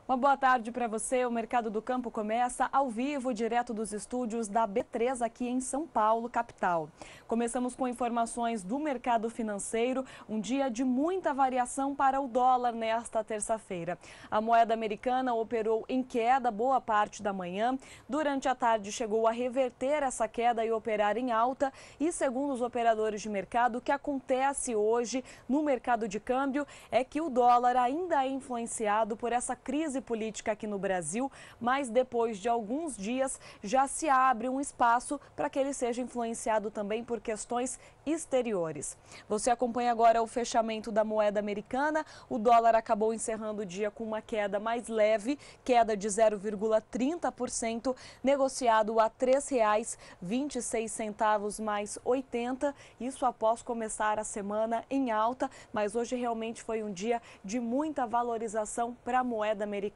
Uma boa tarde para você. O Mercado do Campo começa ao vivo, direto dos estúdios da B3 aqui em São Paulo, capital. Começamos com informações do mercado financeiro, um dia de muita variação para o dólar nesta terça-feira. A moeda americana operou em queda boa parte da manhã. Durante a tarde chegou a reverter essa queda e operar em alta. E segundo os operadores de mercado, o que acontece hoje no mercado de câmbio é que o dólar ainda é influenciado por essa crise política aqui no Brasil, mas depois de alguns dias já se abre um espaço para que ele seja influenciado também por questões exteriores. Você acompanha agora o fechamento da moeda americana. O dólar acabou encerrando o dia com uma queda mais leve, queda de 0,30%, negociado a R$ 3,26 mais 80. Isso após começar a semana em alta, mas hoje realmente foi um dia de muita valorização para a moeda americana.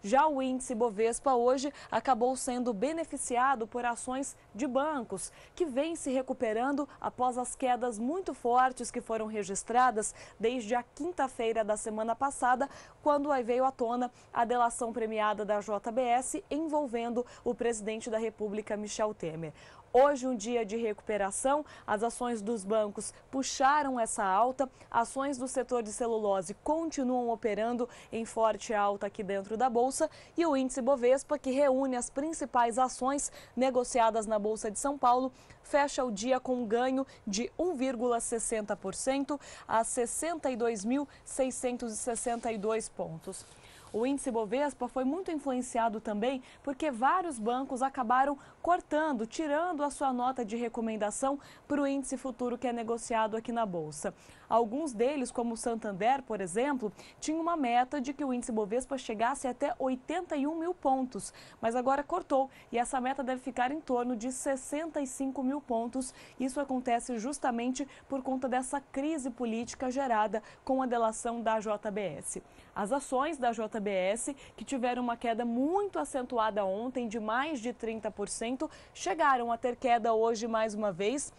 Já o índice Bovespa hoje acabou sendo beneficiado por ações de bancos, que vêm se recuperando após as quedas muito fortes que foram registradas desde a quinta-feira da semana passada, quando veio à tona a delação premiada da JBS envolvendo o presidente da República, Michel Temer. Hoje, um dia de recuperação, as ações dos bancos puxaram essa alta, ações do setor de celulose continuam operando em forte alta aqui dentro da Bolsa e o índice Bovespa, que reúne as principais ações negociadas na Bolsa de São Paulo, fecha o dia com um ganho de 1,60% a 62.662 pontos. O índice Bovespa foi muito influenciado também porque vários bancos acabaram cortando, tirando a sua nota de recomendação para o índice futuro que é negociado aqui na Bolsa. Alguns deles, como o Santander, por exemplo, tinham uma meta de que o índice Bovespa chegasse até 81 mil pontos, mas agora cortou e essa meta deve ficar em torno de 65 mil pontos. Isso acontece justamente por conta dessa crise política gerada com a delação da JBS. As ações da JBS, que tiveram uma queda muito acentuada ontem de mais de 30%, chegaram a ter queda hoje mais uma vez.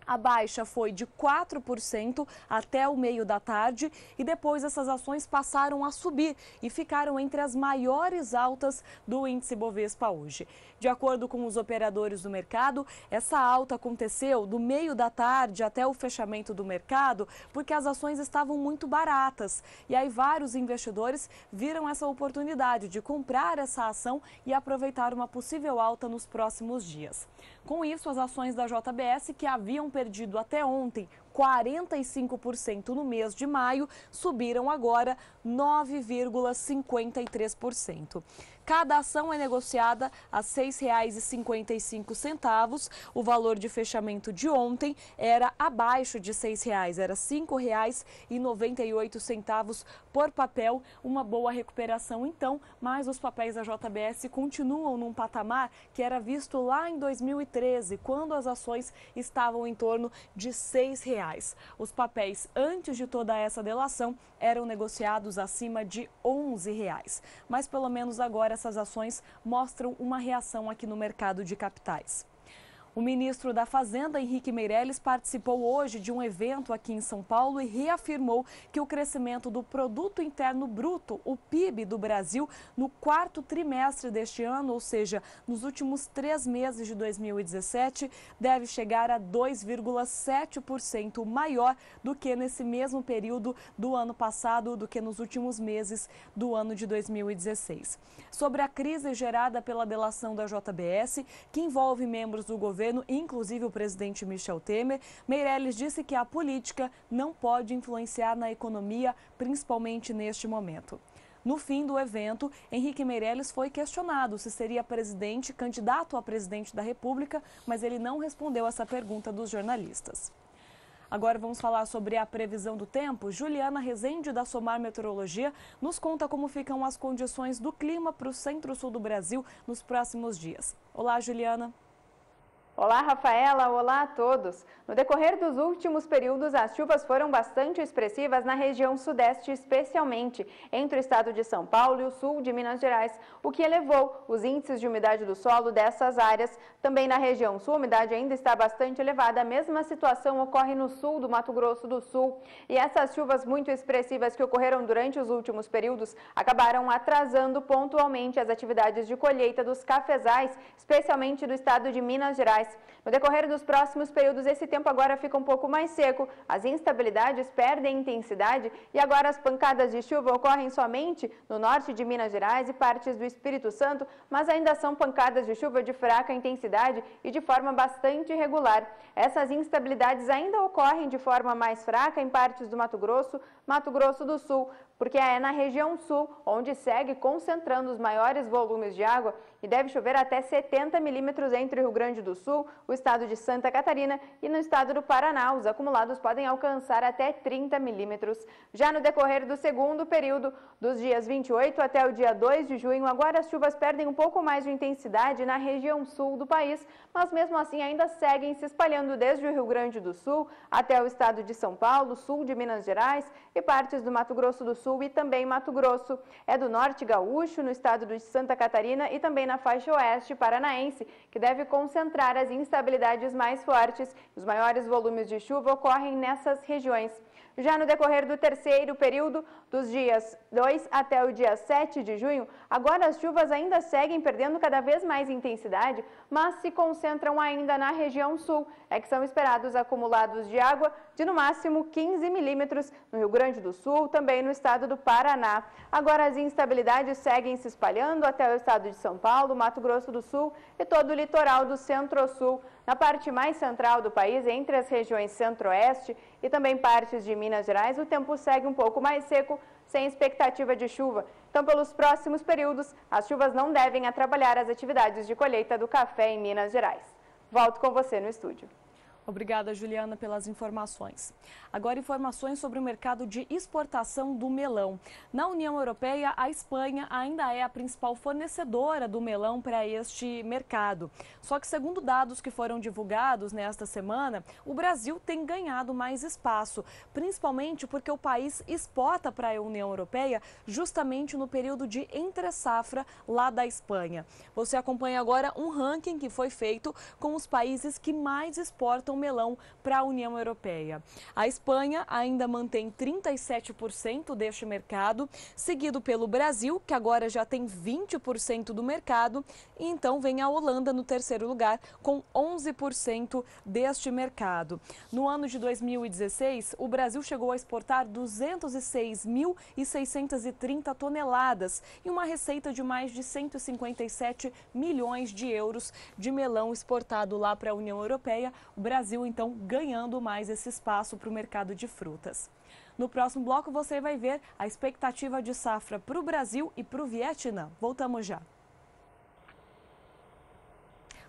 A baixa foi de 4% até o meio da tarde e depois essas ações passaram a subir e ficaram entre as maiores altas do índice Bovespa hoje. De acordo com os operadores do mercado, essa alta aconteceu do meio da tarde até o fechamento do mercado porque as ações estavam muito baratas. E aí vários investidores viram essa oportunidade de comprar essa ação e aproveitar uma possível alta nos próximos dias. Com isso, as ações da JBS, que haviam perdido até ontem 45% no mês de maio, subiram agora 9,53%. Cada ação é negociada a R$ 6,55. O valor de fechamento de ontem era abaixo de R$ 6,00, era R$ 5,98 por papel. Uma boa recuperação então, mas os papéis da JBS continuam num patamar que era visto lá em 2013, quando as ações estavam em torno de R$ 6,00. Os papéis antes de toda essa delação eram negociados acima de R$ 11,00. Mas pelo menos agora essas ações mostram uma reação aqui no mercado de capitais. O ministro da Fazenda, Henrique Meirelles, participou hoje de um evento aqui em São Paulo e reafirmou que o crescimento do Produto Interno Bruto, o PIB do Brasil, no quarto trimestre deste ano, ou seja, nos últimos 3 meses de 2017, deve chegar a 2,7% maior do que nesse mesmo período do ano passado, do que nos últimos meses do ano de 2016. Sobre a crise gerada pela delação da JBS, que envolve membros do governo, inclusive o presidente Michel Temer, Meirelles disse que a política não pode influenciar na economia, principalmente neste momento. No fim do evento, Henrique Meirelles foi questionado se seria candidato a presidente da República, mas ele não respondeu essa pergunta dos jornalistas. Agora vamos falar sobre a previsão do tempo. Juliana Rezende, da Somar Meteorologia, nos conta como ficam as condições do clima para o centro-sul do Brasil nos próximos dias. Olá, Juliana. Olá, Rafaela. Olá a todos. No decorrer dos últimos períodos, as chuvas foram bastante expressivas na região sudeste, especialmente entre o estado de São Paulo e o sul de Minas Gerais, o que elevou os índices de umidade do solo dessas áreas. Também na região sul, a umidade ainda está bastante elevada. A mesma situação ocorre no sul do Mato Grosso do Sul. E essas chuvas muito expressivas que ocorreram durante os últimos períodos acabaram atrasando pontualmente as atividades de colheita dos cafezais, especialmente do estado de Minas Gerais. No decorrer dos próximos períodos, esse tempo agora fica um pouco mais seco, as instabilidades perdem intensidade e agora as pancadas de chuva ocorrem somente no norte de Minas Gerais e partes do Espírito Santo, mas ainda são pancadas de chuva de fraca intensidade e de forma bastante irregular. Essas instabilidades ainda ocorrem de forma mais fraca em partes do Mato Grosso do Sul, porque é na região sul onde segue concentrando os maiores volumes de água e deve chover até 70 milímetros entre o Rio Grande do Sul, o estado de Santa Catarina e no estado do Paraná. Os acumulados podem alcançar até 30 milímetros. Já no decorrer do segundo período, dos dias 28 até o dia 2 de junho, agora as chuvas perdem um pouco mais de intensidade na região sul do país, mas mesmo assim ainda seguem se espalhando desde o Rio Grande do Sul até o estado de São Paulo, sul de Minas Gerais e partes do Mato Grosso do Sul e também Mato Grosso. É do norte gaúcho, no estado de Santa Catarina e também na faixa oeste paranaense, que deve concentrar as instabilidades mais fortes. Os maiores volumes de chuva ocorrem nessas regiões. Já no decorrer do terceiro período, dos dias 2 até o dia 7 de junho, agora as chuvas ainda seguem perdendo cada vez mais intensidade, mas se concentram ainda na região sul. É que são esperados acumulados de água de no máximo 15 milímetros no Rio Grande do Sul, também no estado do Paraná. Agora as instabilidades seguem se espalhando até o estado de São Paulo, Mato Grosso do Sul e todo o litoral do Centro-Sul. Na parte mais central do país, entre as regiões Centro-Oeste e também partes de Minas Gerais, o tempo segue um pouco mais seco, sem expectativa de chuva. Então, pelos próximos períodos, as chuvas não devem atrapalhar as atividades de colheita do café em Minas Gerais. Volto com você no estúdio. Obrigada, Juliana, pelas informações. Agora, informações sobre o mercado de exportação do melão. Na União Europeia, a Espanha ainda é a principal fornecedora do melão para este mercado. Só que, segundo dados que foram divulgados nesta semana, o Brasil tem ganhado mais espaço, principalmente porque o país exporta para a União Europeia justamente no período de entre-safra lá da Espanha. Você acompanha agora um ranking que foi feito com os países que mais exportam melão para a União Europeia. A Espanha ainda mantém 37% deste mercado, seguido pelo Brasil, que agora já tem 20% do mercado, e então vem a Holanda no terceiro lugar, com 11% deste mercado. No ano de 2016, o Brasil chegou a exportar 206.630 toneladas e uma receita de mais de 157 milhões de euros de melão exportado lá para a União Europeia. O Brasil, então, ganhando mais esse espaço para o mercado de frutas. No próximo bloco, você vai ver a expectativa de safra para o Brasil e para o Vietnã. Voltamos já.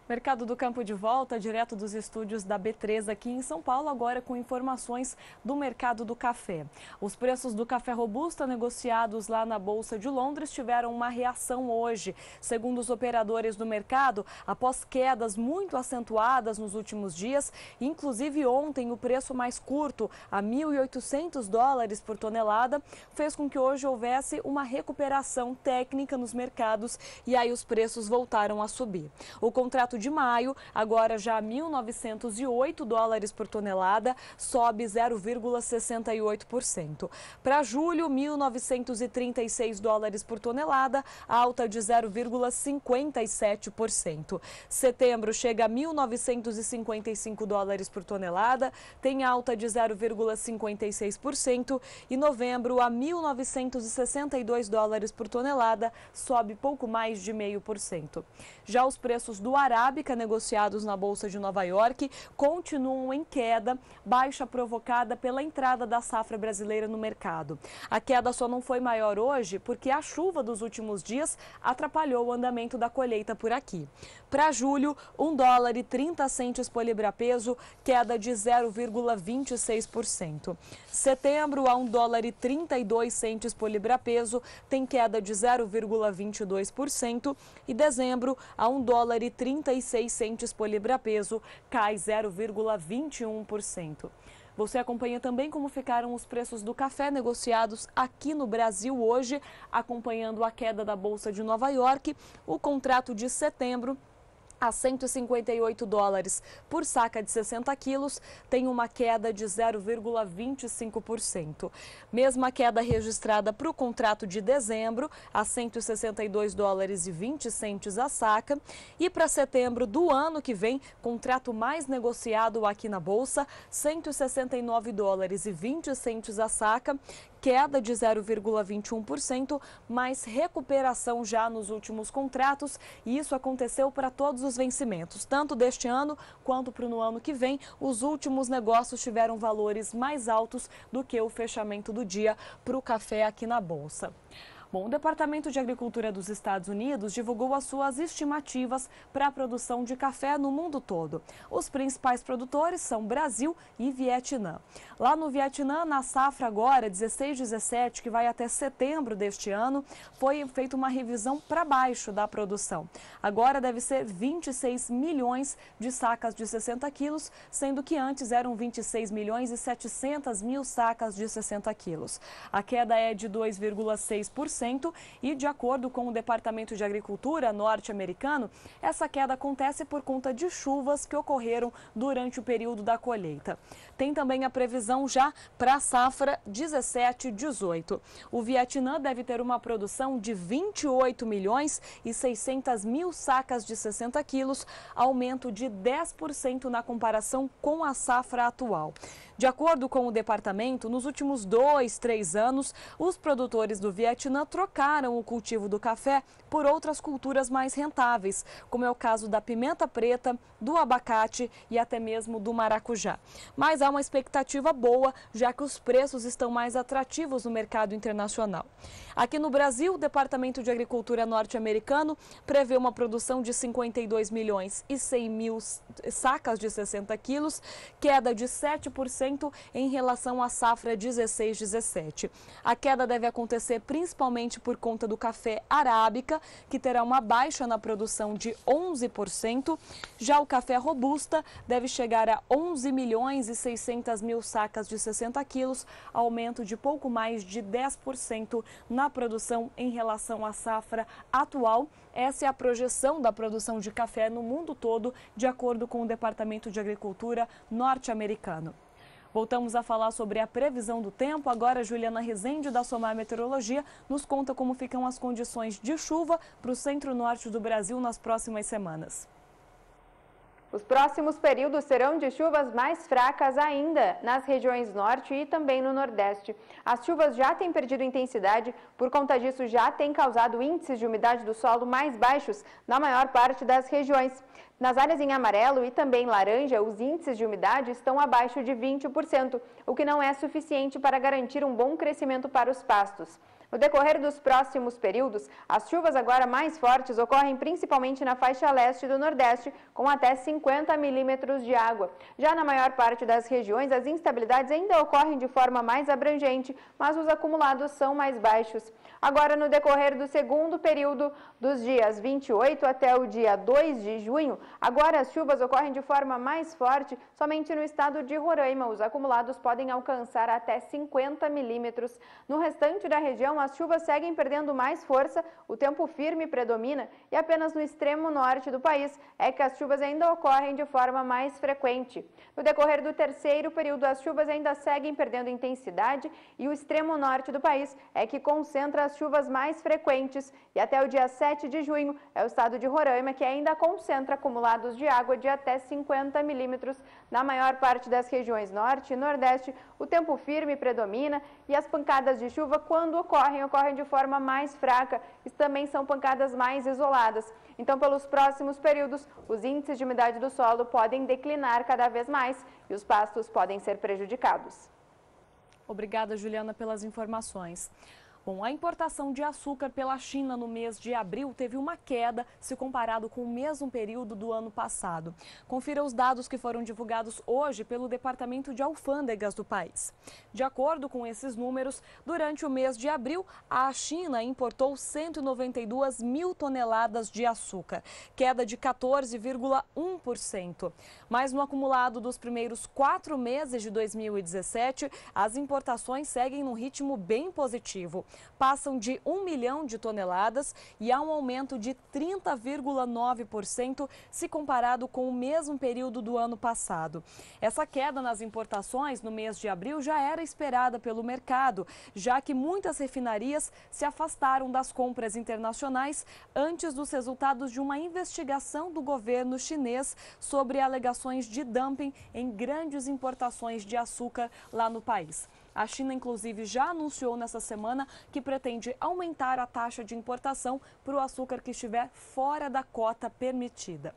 Mercado do Campo de volta, direto dos estúdios da B3 aqui em São Paulo, agora com informações do mercado do café. Os preços do café robusta negociados lá na Bolsa de Londres tiveram uma reação hoje. Segundo os operadores do mercado, após quedas muito acentuadas nos últimos dias, inclusive ontem o preço mais curto, a $1.800 por tonelada, fez com que hoje houvesse uma recuperação técnica nos mercados e aí os preços voltaram a subir. O contrato de maio, agora já $1.908 por tonelada, sobe 0,68%. Para julho, $1.936 por tonelada, alta de 0,57%. Setembro chega a $1.955 por tonelada, tem alta de 0,56%. E novembro, a $1.962 por tonelada, sobe pouco mais de 0,5%. Já os preços do arábica negociados na Bolsa de Nova York continuam em queda, baixa provocada pela entrada da safra brasileira no mercado. A queda só não foi maior hoje porque a chuva dos últimos dias atrapalhou o andamento da colheita por aqui. Para julho, $1,30 por libra-peso, queda de 0,26%. Setembro, a $1,32 por libra-peso, tem queda de 0,22%. E dezembro, a $1,35 R$1,36 por libra-peso, cai 0,21%. Você acompanha também como ficaram os preços do café negociados aqui no Brasil hoje, acompanhando a queda da Bolsa de Nova York. O contrato de setembro a $158 por saca de 60 quilos, tem uma queda de 0,25%. Mesma queda registrada para o contrato de dezembro, a $162,20 a saca. E para setembro do ano que vem, contrato mais negociado aqui na Bolsa, $169,20 a saca, queda de 0,21%, mas recuperação já nos últimos contratos, e isso aconteceu para todos os vencimentos, tanto deste ano quanto para o ano que vem. Os últimos negócios tiveram valores mais altos do que o fechamento do dia para o café aqui na Bolsa. Bom, o Departamento de Agricultura dos Estados Unidos divulgou as suas estimativas para a produção de café no mundo todo. Os principais produtores são Brasil e Vietnã. Lá no Vietnã, na safra agora 16-17, que vai até setembro deste ano, foi feita uma revisão para baixo da produção. Agora deve ser 26 milhões de sacas de 60 quilos, sendo que antes eram 26 milhões e 700 mil sacas de 60 quilos. A queda é de 2,6%. E, de acordo com o Departamento de Agricultura norte-americano, essa queda acontece por conta de chuvas que ocorreram durante o período da colheita. Tem também a previsão já para a safra 17-18. O Vietnã deve ter uma produção de 28 milhões e 600 mil sacas de 60 quilos, aumento de 10% na comparação com a safra atual. De acordo com o departamento, nos últimos 2-3 anos, os produtores do Vietnã trocaram o cultivo do café por outras culturas mais rentáveis, como é o caso da pimenta preta, do abacate e até mesmo do maracujá. Mas há uma expectativa boa, já que os preços estão mais atrativos no mercado internacional. Aqui no Brasil, o Departamento de Agricultura norte-americano prevê uma produção de 52 milhões e 100 mil sacas de 60 quilos, queda de 7% em relação à safra 16-17. A queda deve acontecer principalmente por conta do café arábica, que terá uma baixa na produção de 11%. Já o café robusta deve chegar a 11 milhões e 600 mil sacas de 60 quilos, aumento de pouco mais de 10% na produção em relação à safra atual. Essa é a projeção da produção de café no mundo todo, de acordo com o Departamento de Agricultura norte-americano. Voltamos a falar sobre a previsão do tempo. Agora, Juliana Rezende, da Somar Meteorologia, nos conta como ficam as condições de chuva para o centro-norte do Brasil nas próximas semanas. Os próximos períodos serão de chuvas mais fracas ainda nas regiões norte e também no nordeste. As chuvas já têm perdido intensidade, por conta disso já tem causado índices de umidade do solo mais baixos na maior parte das regiões. Nas áreas em amarelo e também laranja, os índices de umidade estão abaixo de 20%, o que não é suficiente para garantir um bom crescimento para os pastos. No decorrer dos próximos períodos, as chuvas agora mais fortes ocorrem principalmente na faixa leste do Nordeste, com até 50 milímetros de água. Já na maior parte das regiões, as instabilidades ainda ocorrem de forma mais abrangente, mas os acumulados são mais baixos. Agora, no decorrer do segundo período, dos dias 28 até o dia 2 de junho, agora as chuvas ocorrem de forma mais forte somente no estado de Roraima. Os acumulados podem alcançar até 50 milímetros. No restante da região, as chuvas seguem perdendo mais força, o tempo firme predomina e apenas no extremo norte do país é que as chuvas ainda ocorrem de forma mais frequente. No decorrer do terceiro período, as chuvas ainda seguem perdendo intensidade e o extremo norte do país é que concentra as chuvas mais frequentes e até o dia 7 de junho é o estado de Roraima que ainda concentra acumulados de água de até 50 milímetros. Na maior parte das regiões norte e nordeste, o tempo firme predomina e as pancadas de chuva, quando ocorrem de forma mais fraca e também são pancadas mais isoladas. Então, pelos próximos períodos, os índices de umidade do solo podem declinar cada vez mais e os pastos podem ser prejudicados. Obrigada, Juliana, pelas informações. Bom, a importação de açúcar pela China no mês de abril teve uma queda se comparado com o mesmo período do ano passado. Confira os dados que foram divulgados hoje pelo Departamento de Alfândegas do país. De acordo com esses números, durante o mês de abril, a China importou 192 mil toneladas de açúcar, queda de 14,1%. Mas no acumulado dos primeiros 4 meses de 2017, as importações seguem num ritmo bem positivo. Passam de 1 milhão de toneladas e há um aumento de 30,9% se comparado com o mesmo período do ano passado. Essa queda nas importações no mês de abril já era esperada pelo mercado, já que muitas refinarias se afastaram das compras internacionais antes dos resultados de uma investigação do governo chinês sobre alegações de dumping em grandes importações de açúcar lá no país. A China, inclusive, já anunciou nessa semana que pretende aumentar a taxa de importação para o açúcar que estiver fora da cota permitida.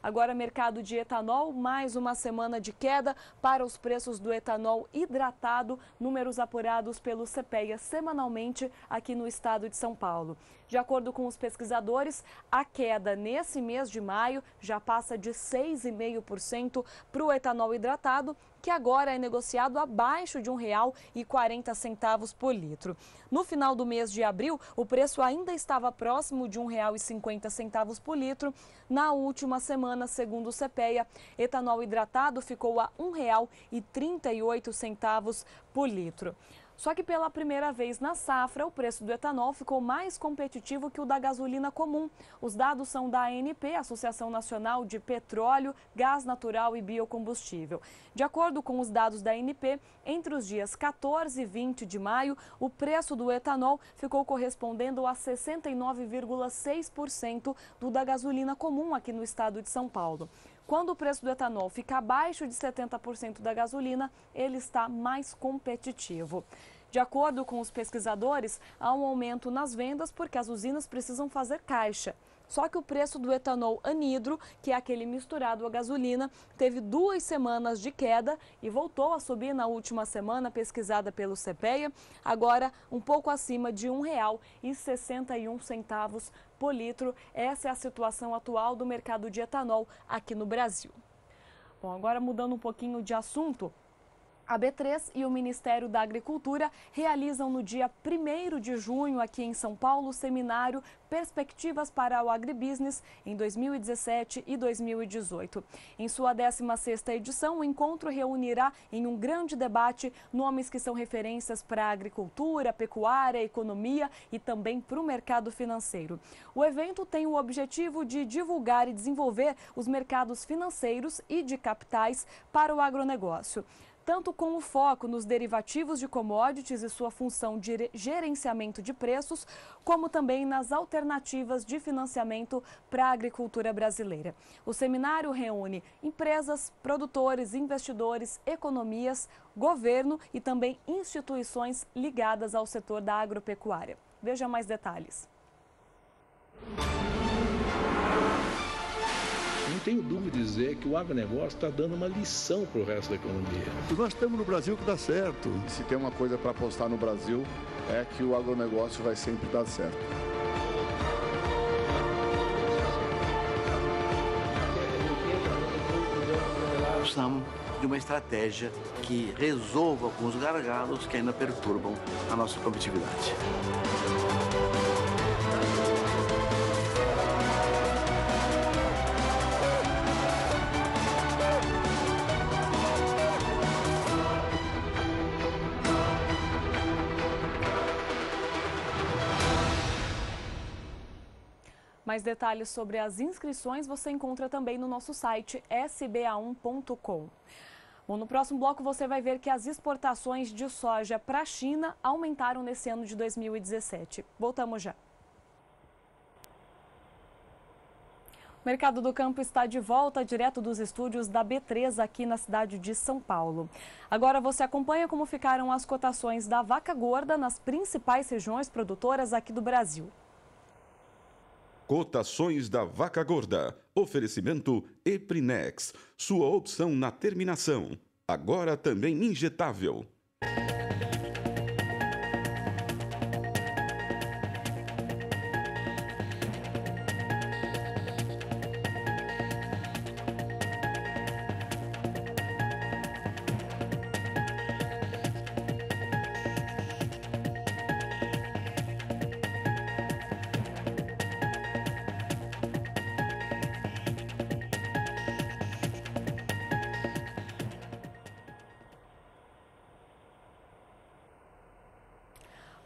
Agora, mercado de etanol, mais uma semana de queda para os preços do etanol hidratado, números apurados pelo CPEA semanalmente aqui no estado de São Paulo. De acordo com os pesquisadores, a queda nesse mês de maio já passa de 6,5% para o etanol hidratado, que agora é negociado abaixo de R$ 1,40 por litro. No final do mês de abril, o preço ainda estava próximo de R$ 1,50 por litro. Na última semana, segundo o CPEA, etanol hidratado ficou a R$ 1,38 por litro. Só que pela primeira vez na safra, o preço do etanol ficou mais competitivo que o da gasolina comum. Os dados são da ANP, Associação Nacional de Petróleo, Gás Natural e Biocombustível. De acordo com os dados da ANP, entre os dias 14 e 20 de maio, o preço do etanol ficou correspondendo a 69,6% do da gasolina comum aqui no estado de São Paulo. Quando o preço do etanol fica abaixo de 70% da gasolina, ele está mais competitivo. De acordo com os pesquisadores, há um aumento nas vendas porque as usinas precisam fazer caixa. Só que o preço do etanol anidro, que é aquele misturado à gasolina, teve 2 semanas de queda e voltou a subir na última semana, pesquisada pelo CPEA, agora um pouco acima de R$ 1,61 por litro. Essa é a situação atual do mercado de etanol aqui no Brasil. Bom, agora mudando um pouquinho de assunto. A B3 e o Ministério da Agricultura realizam no dia 1º de junho aqui em São Paulo o seminário Perspectivas para o Agribusiness em 2017 e 2018. Em sua 16ª edição, o encontro reunirá em um grande debate nomes que são referências para a agricultura, pecuária, economia e também para o mercado financeiro. O evento tem o objetivo de divulgar e desenvolver os mercados financeiros e de capitais para o agronegócio, tanto com o foco nos derivativos de commodities e sua função de gerenciamento de preços, como também nas alternativas de financiamento para a agricultura brasileira. O seminário reúne empresas, produtores, investidores, economias, governo e também instituições ligadas ao setor da agropecuária. Veja mais detalhes. Não tenho dúvida de dizer que o agronegócio está dando uma lição para o resto da economia. Nós estamos no Brasil que dá certo. Se tem uma coisa para apostar no Brasil, é que o agronegócio vai sempre dar certo. Precisamos de uma estratégia que resolva alguns gargalos que ainda perturbam a nossa competitividade. Mais detalhes sobre as inscrições você encontra também no nosso site sba1.com. Bom, no próximo bloco você vai ver que as exportações de soja para a China aumentaram nesse ano de 2017. Voltamos já. O Mercado do Campo está de volta direto dos estúdios da B3 aqui na cidade de São Paulo. Agora você acompanha como ficaram as cotações da vaca gorda nas principais regiões produtoras aqui do Brasil. Cotações da vaca gorda. Oferecimento Eprinex. Sua opção na terminação. Agora também injetável.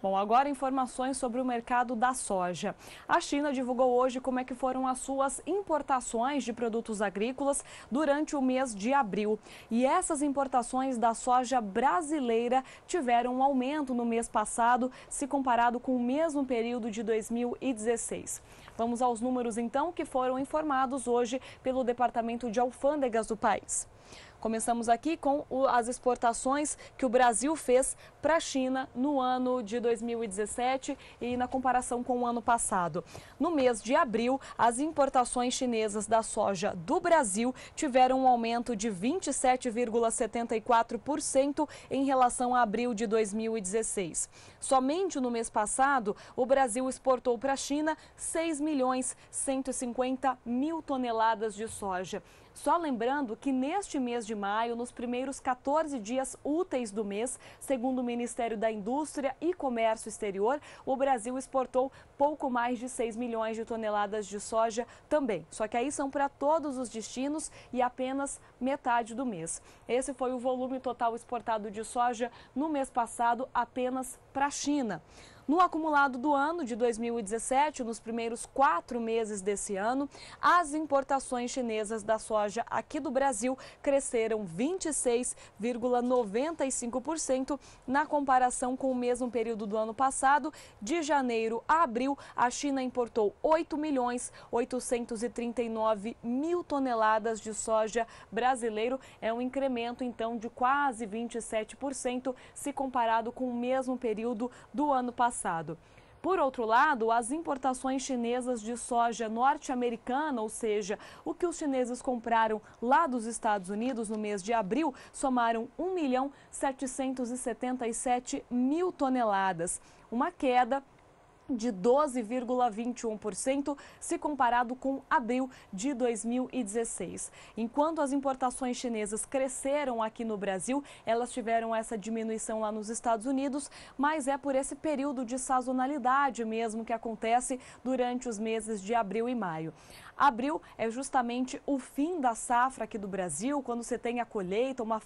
Bom, agora informações sobre o mercado da soja. A China divulgou hoje como é que foram as suas importações de produtos agrícolas durante o mês de abril. E essas importações da soja brasileira tiveram um aumento no mês passado, se comparado com o mesmo período de 2016. Vamos aos números, então, que foram informados hoje pelo Departamento de Alfândegas do país. Começamos aqui com as exportações que o Brasil fez para a China no ano de 2017 e na comparação com o ano passado. No mês de abril, as importações chinesas da soja do Brasil tiveram um aumento de 27,74% em relação a abril de 2016. Somente no mês passado, o Brasil exportou para a China 6.150.000 toneladas de soja. Só lembrando que neste mês de maio, nos primeiros 14 dias úteis do mês, segundo o Ministério da Indústria e Comércio Exterior, o Brasil exportou pouco mais de 6 milhões de toneladas de soja também. Só que aí são para todos os destinos e apenas metade do mês. Esse foi o volume total exportado de soja no mês passado apenas para a China. No acumulado do ano de 2017, nos primeiros 4 meses desse ano, as importações chinesas da soja aqui do Brasil cresceram 26,95% na comparação com o mesmo período do ano passado. De janeiro a abril, a China importou 8.839.000 toneladas de soja brasileiro. É um incremento, então, de quase 27% se comparado com o mesmo período do ano passado. Por outro lado, as importações chinesas de soja norte-americana, ou seja, o que os chineses compraram lá dos Estados Unidos no mês de abril, somaram 1.777.000 toneladas, uma queda de 12,21% se comparado com abril de 2016. Enquanto as importações chinesas cresceram aqui no Brasil, elas tiveram essa diminuição lá nos Estados Unidos, mas é por esse período de sazonalidade mesmo que acontece durante os meses de abril e maio. Abril é justamente o fim da safra aqui do Brasil, quando você tem a colheita, uma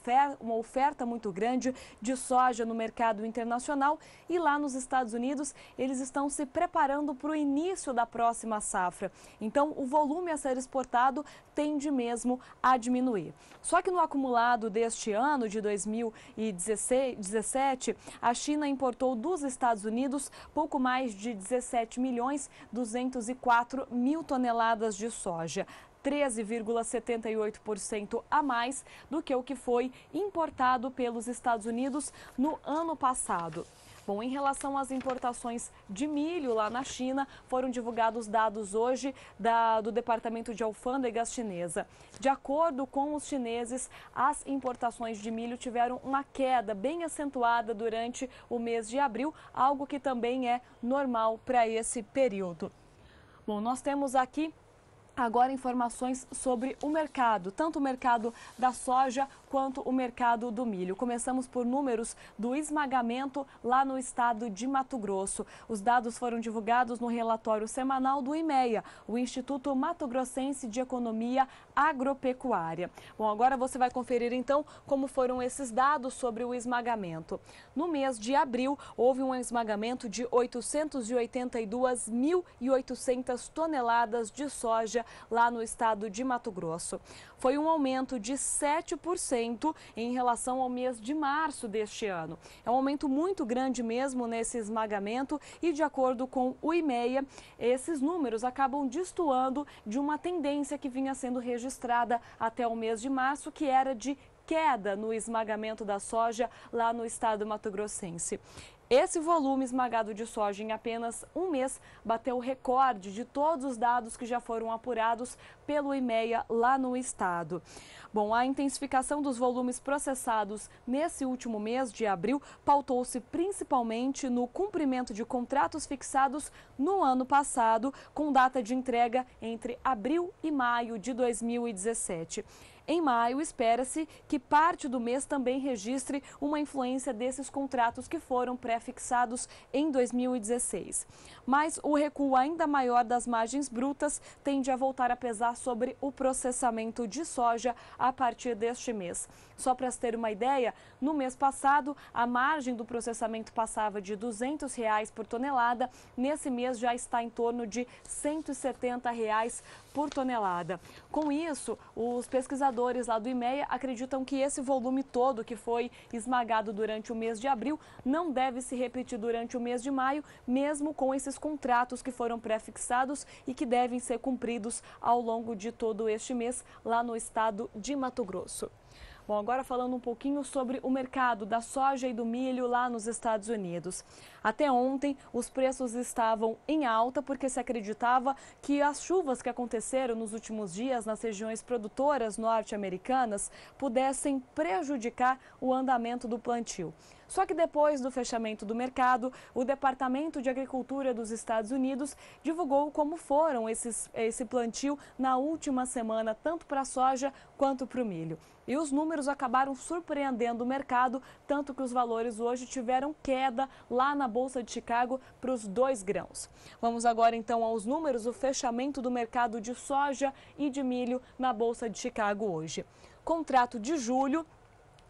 oferta muito grande de soja no mercado internacional, e lá nos Estados Unidos eles estão se preparando para o início da próxima safra. Então o volume a ser exportado tende mesmo a diminuir. Só que no acumulado deste ano de 2017, a China importou dos Estados Unidos pouco mais de 17.204.000 toneladas de soja, 13,78% a mais do que o que foi importado pelos Estados Unidos no ano passado. Bom, em relação às importações de milho lá na China, foram divulgados dados hoje do Departamento de Alfândegas chinesa. De acordo com os chineses, as importações de milho tiveram uma queda bem acentuada durante o mês de abril, algo que também é normal para esse período. Bom, nós temos aqui agora informações sobre o mercado, tanto o mercado da soja quanto o mercado do milho. Começamos por números do esmagamento lá no estado de Mato Grosso. Os dados foram divulgados no relatório semanal do IMEA, o Instituto Mato Grossense de Economia Agropecuária. Bom, agora você vai conferir então como foram esses dados sobre o esmagamento. No mês de abril, houve um esmagamento de 882.800 toneladas de soja lá no estado de Mato Grosso. Foi um aumento de 7% em relação ao mês de março deste ano. É um aumento muito grande mesmo nesse esmagamento e, de acordo com o IMEA, esses números acabam destoando de uma tendência que vinha sendo registrada até o mês de março, que era de queda no esmagamento da soja lá no estado mato-grossense. Esse volume esmagado de soja em apenas um mês bateu o recorde de todos os dados que já foram apurados pelo IMEA lá no estado. Bom, a intensificação dos volumes processados nesse último mês de abril pautou-se principalmente no cumprimento de contratos fixados no ano passado, com data de entrega entre abril e maio de 2017. em maio, espera-se que parte do mês também registre uma influência desses contratos que foram pré-fixados em 2016. Mas o recuo ainda maior das margens brutas tende a voltar a pesar sobre o processamento de soja a partir deste mês. Só para ter uma ideia, no mês passado, a margem do processamento passava de R$ 200 por tonelada. Nesse mês já está em torno de R$ 170 por tonelada. Com isso, os pesquisadores lá do IMEA acreditam que esse volume todo que foi esmagado durante o mês de abril não deve se repetir durante o mês de maio, mesmo com esses contratos que foram pré-fixados e que devem ser cumpridos ao longo de todo este mês lá no estado de Mato Grosso. Bom, agora falando um pouquinho sobre o mercado da soja e do milho lá nos Estados Unidos. Até ontem, os preços estavam em alta porque se acreditava que as chuvas que aconteceram nos últimos dias nas regiões produtoras norte-americanas pudessem prejudicar o andamento do plantio. Só que depois do fechamento do mercado, o Departamento de Agricultura dos Estados Unidos divulgou como foram esse plantio na última semana, tanto para a soja quanto para o milho. E os números acabaram surpreendendo o mercado, tanto que os valores hoje tiveram queda lá na Bolsa de Chicago para os 2 grãos. Vamos agora então aos números, o fechamento do mercado de soja e de milho na Bolsa de Chicago hoje. Contrato de julho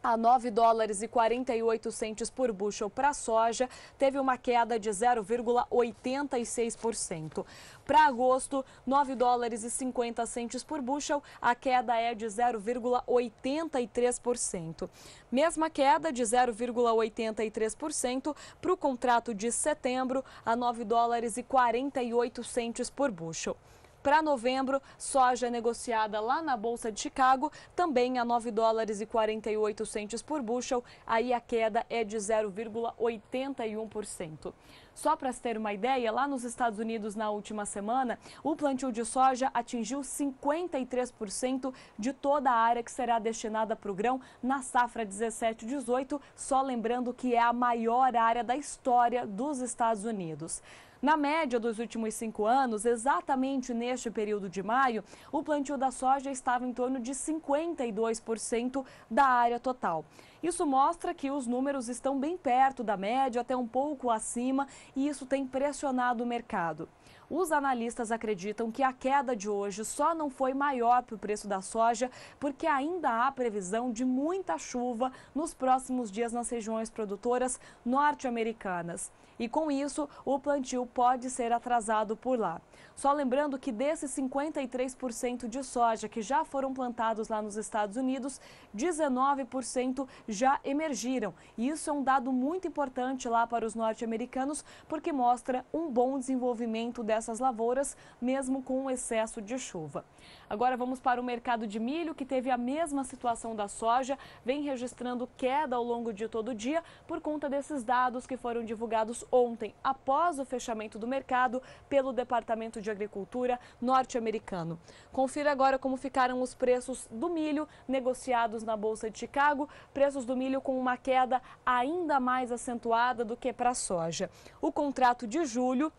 a $9,48 por bushel para a soja, teve uma queda de 0,86%. Para agosto, $9,50 por bushel, a queda é de 0,83%. Mesma queda de 0,83% para o contrato de setembro, a $9,48 por bushel. Para novembro, soja negociada lá na Bolsa de Chicago, também a $9,48 por bushel, aí a queda é de 0,81%. Só para se ter uma ideia, lá nos Estados Unidos na última semana, o plantio de soja atingiu 53% de toda a área que será destinada para o grão na safra 17-18, só lembrando que é a maior área da história dos Estados Unidos. Na média dos últimos 5 anos, exatamente neste período de maio, o plantio da soja estava em torno de 52% da área total. Isso mostra que os números estão bem perto da média, até um pouco acima, e isso tem pressionado o mercado. Os analistas acreditam que a queda de hoje só não foi maior para o preço da soja porque ainda há previsão de muita chuva nos próximos dias nas regiões produtoras norte-americanas. E com isso, o plantio pode ser atrasado por lá. Só lembrando que desses 53% de soja que já foram plantados lá nos Estados Unidos, 19% já emergiram. E isso é um dado muito importante lá para os norte-americanos, porque mostra um bom desenvolvimento dessas lavouras, mesmo com o excesso de chuva. Agora vamos para o mercado de milho, que teve a mesma situação da soja, vem registrando queda ao longo de todo o dia por conta desses dados que foram divulgados ontem, após o fechamento do mercado pelo Departamento de Agricultura norte-americano. Confira agora como ficaram os preços do milho negociados na Bolsa de Chicago, preços do milho com uma queda ainda mais acentuada do que para a soja. O contrato de julho,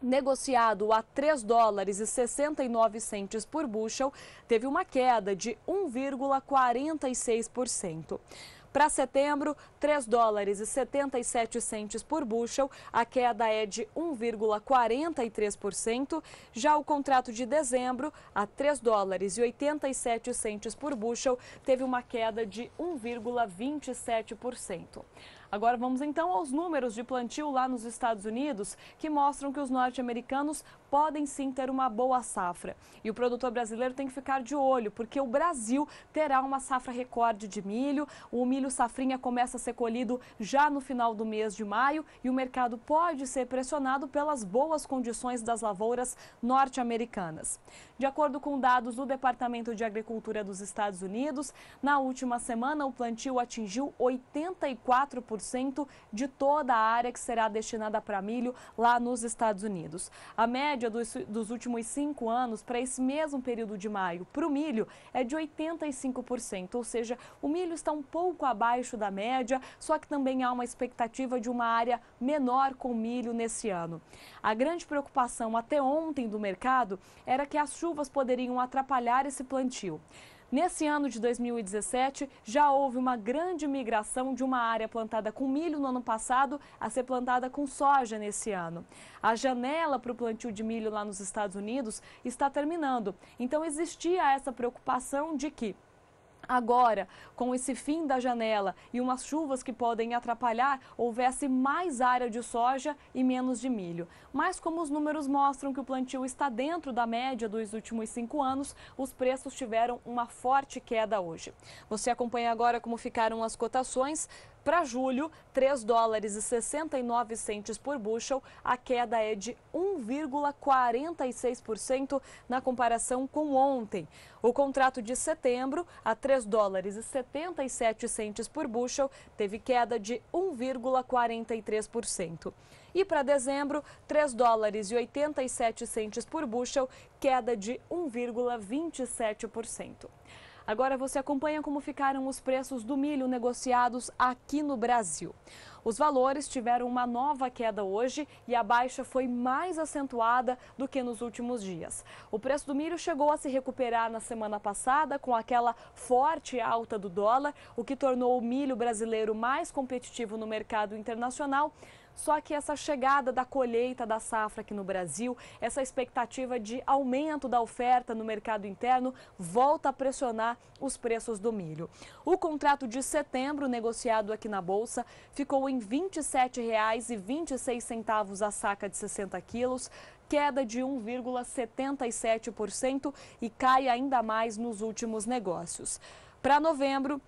negociado a $3,69 por bushel, teve uma queda de 1,46%. Para setembro, $3,77 por bushel, a queda é de 1,43%. Já o contrato de dezembro, a $3,87 por bushel, teve uma queda de 1,27%. Agora vamos então aos números de plantio lá nos Estados Unidos, que mostram que os norte-americanos podem sim ter uma boa safra. E o produtor brasileiro tem que ficar de olho, porque o Brasil terá uma safra recorde de milho. O milho safrinha começa a ser colhido já no final do mês de maio e o mercado pode ser pressionado pelas boas condições das lavouras norte-americanas. De acordo com dados do Departamento de Agricultura dos Estados Unidos, na última semana o plantio atingiu 84% de toda a área que será destinada para milho lá nos Estados Unidos. A média dos últimos 5 anos para esse mesmo período de maio para o milho é de 85%, ou seja, o milho está um pouco abaixo da média, só que também há uma expectativa de uma área menor com milho nesse ano. A grande preocupação até ontem do mercado era que as chuvas poderiam atrapalhar esse plantio. Nesse ano de 2017, já houve uma grande migração de uma área plantada com milho no ano passado a ser plantada com soja nesse ano. A janela para o plantio de milho lá nos Estados Unidos está terminando, então existia essa preocupação de que agora, com esse fim da janela e umas chuvas que podem atrapalhar, houvesse mais área de soja e menos de milho. Mas como os números mostram que o plantio está dentro da média dos últimos 5 anos, os preços tiveram uma forte queda hoje. Você acompanha agora como ficaram as cotações. Para julho, $3,69 por bushel, a queda é de 1,46% na comparação com ontem. O contrato de setembro, a $3,77 por bushel, teve queda de 1,43%. E para dezembro, $3,87 por bushel, queda de 1,27%. Agora você acompanha como ficaram os preços do milho negociados aqui no Brasil. Os valores tiveram uma nova queda hoje e a baixa foi mais acentuada do que nos últimos dias. O preço do milho chegou a se recuperar na semana passada com aquela forte alta do dólar, o que tornou o milho brasileiro mais competitivo no mercado internacional. Só que essa chegada da colheita da safra aqui no Brasil, essa expectativa de aumento da oferta no mercado interno, volta a pressionar os preços do milho. O contrato de setembro, negociado aqui na Bolsa, ficou em R$ 27,26 a saca de 60 quilos, queda de 1,77% e cai ainda mais nos últimos negócios. Para novembro,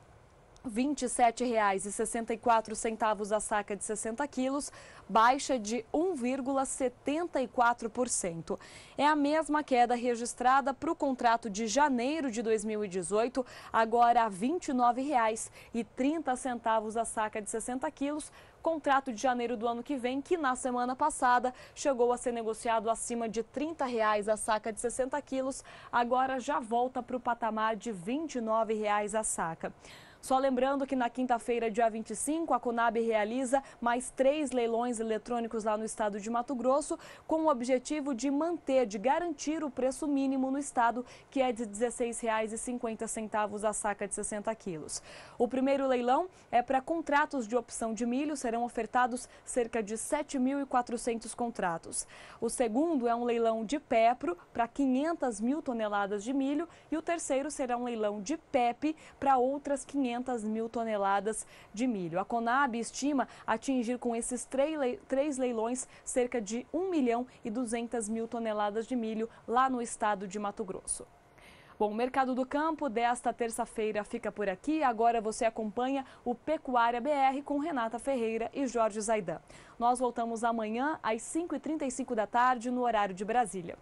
R$ 27,64 a saca de 60 quilos, baixa de 1,74%. É a mesma queda registrada para o contrato de janeiro de 2018, agora a R$ 29,30 a saca de 60 quilos, contrato de janeiro do ano que vem, que na semana passada chegou a ser negociado acima de R$ 30 a saca de 60 quilos, agora já volta para o patamar de R$ 29 a saca. Só lembrando que na quinta-feira, dia 25, a Conab realiza mais 3 leilões eletrônicos lá no estado de Mato Grosso, com o objetivo de garantir o preço mínimo no estado, que é de R$ 16,50 a saca de 60 quilos. O primeiro leilão é para contratos de opção de milho, serão ofertados cerca de 7.400 contratos. O segundo é um leilão de PEPRO para 500 mil toneladas de milho e o terceiro será um leilão de PEP para outras 500 mil toneladas de milho. A Conab estima atingir com esses 3 leilões cerca de 1.200.000 toneladas de milho lá no estado de Mato Grosso. Bom, o Mercado do Campo desta terça-feira fica por aqui. Agora você acompanha o Pecuária BR com Renata Ferreira e Jorge Zaidan. Nós voltamos amanhã às 5h35 da tarde no horário de Brasília.